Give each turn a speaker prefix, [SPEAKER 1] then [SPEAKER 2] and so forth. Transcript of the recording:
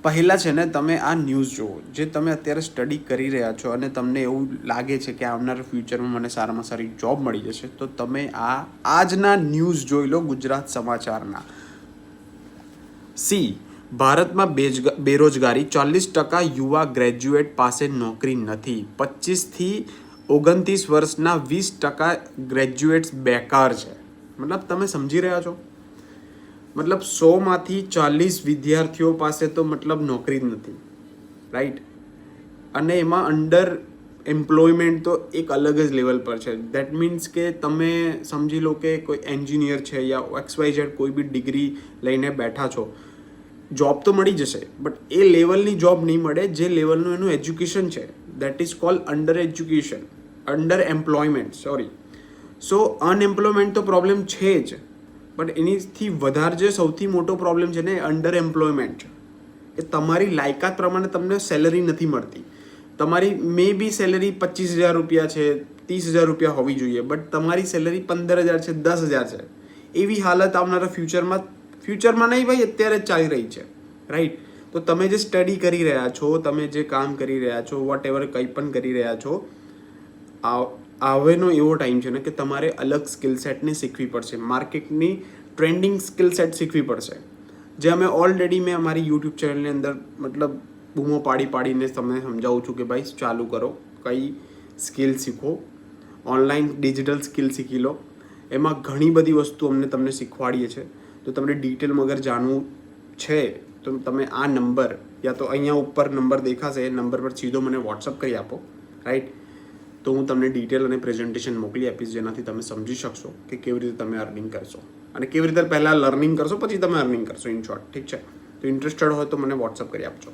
[SPEAKER 1] પહેલાં છે ને તમે આ ન્યૂઝ જુઓ, જે તમે અત્યારે સ્ટડી કરી રહ્યા છો અને તમને એવું લાગે છે કે આવનારા ફ્યુચરમાં મને સારામાં સારી જોબ મળી જશે, તો તમે આજના ન્યૂઝ જોઈ લો ગુજરાત સમાચારના. ભારતમાં બેરોજગારી 40% યુવા ગ્રેજ્યુએટ પાસે નોકરી નથી. 25થી 29 વર્ષના 20% ગ્રેજ્યુએટ્સ બેકાર છે. મતલબ તમે સમજી રહ્યા છો? મતલબ 100માંથી 40 વિદ્યાર્થીઓ પાસે તો મતલબ નોકરી જ નથી, રાઈટ? અને એમાં અંડર એમ્પ્લોયમેન્ટ તો એક અલગ જ લેવલ પર છે. દેટ મીન્સ કે તમે સમજી લો કે કોઈ એન્જિનિયર છે યા XYZ કોઈ બી ડિગ્રી લઈને બેઠા છો, જોબ તો મળી જશે, બટ એ લેવલની જોબ નહીં મળે જે લેવલનું એનું એજ્યુકેશન છે. That is called under education, under employment, sorry. So unemployment તો પ્રોબ્લેમ છે જ, બટ એનીથી વધારે જે સૌથી મોટો પ્રોબ્લેમ છે ને એ અંડર એમ્પ્લોયમેન્ટ છે. એ તમારી લાયકાત પ્રમાણે તમને સેલરી નથી મળતી. તમારી મે બી સેલરી 25,000 રૂપિયા છે, 30,000 રૂપિયા હોવી જોઈએ, બટ તમારી સેલરી 15,000 છે, 10,000 છે. એવી હાલત આવનારા ફ્યુચરમાં નહીં ભાઈ, અત્યારે જ ચાલી રહી છે, રાઈટ? તો તમે જે સ્ટડી કરી રહ્યા છો, તમે જે કામ કરી રહ્યા છો, વોટ એવર કંઈ પણ કરી રહ્યા છો, હવેનો એવો ટાઈમ છે ને કે તમારે અલગ સ્કિલ સેટને શીખવી પડશે. માર્કેટની ટ્રેન્ડિંગ સ્કિલ સેટ શીખવી પડશે. જે અમે ઓલરેડી મેં અમારી યુટ્યુબ ચેનલની અંદર મતલબ બૂમો પાડીને તમને સમજાવું છું કે ભાઈ ચાલુ કરો, કઈ સ્કિલ શીખો, ઓનલાઈન ડિજિટલ સ્કિલ શીખી લો. એમાં ઘણી બધી વસ્તુ તમને શીખવાડીએ છીએ. તો તમને ડિટેલમાં અગર જાણવું છે તો તમે આ નંબર યા તો અહીંયા ઉપર નંબર દેખાશે, એ નંબર પર સીધો મને વોટ્સઅપ કરી આપો, રાઈટ? તો હું તમને ડિટેલ અને પ્રેઝન્ટેશન મોકલી આપીશ, જેનાથી તમે સમજી શકશો કે કેવી રીતે તમે અર્નિંગ કરશો અને કેવી રીતે પહેલાં લર્નિંગ કરશો પછી તમે અર્નિંગ કરશો, ઇન શોર્ટ. ઠીક છે? તો ઇન્ટરેસ્ટેડ હોય તો મને વોટ્સઅપ કરી આપજો.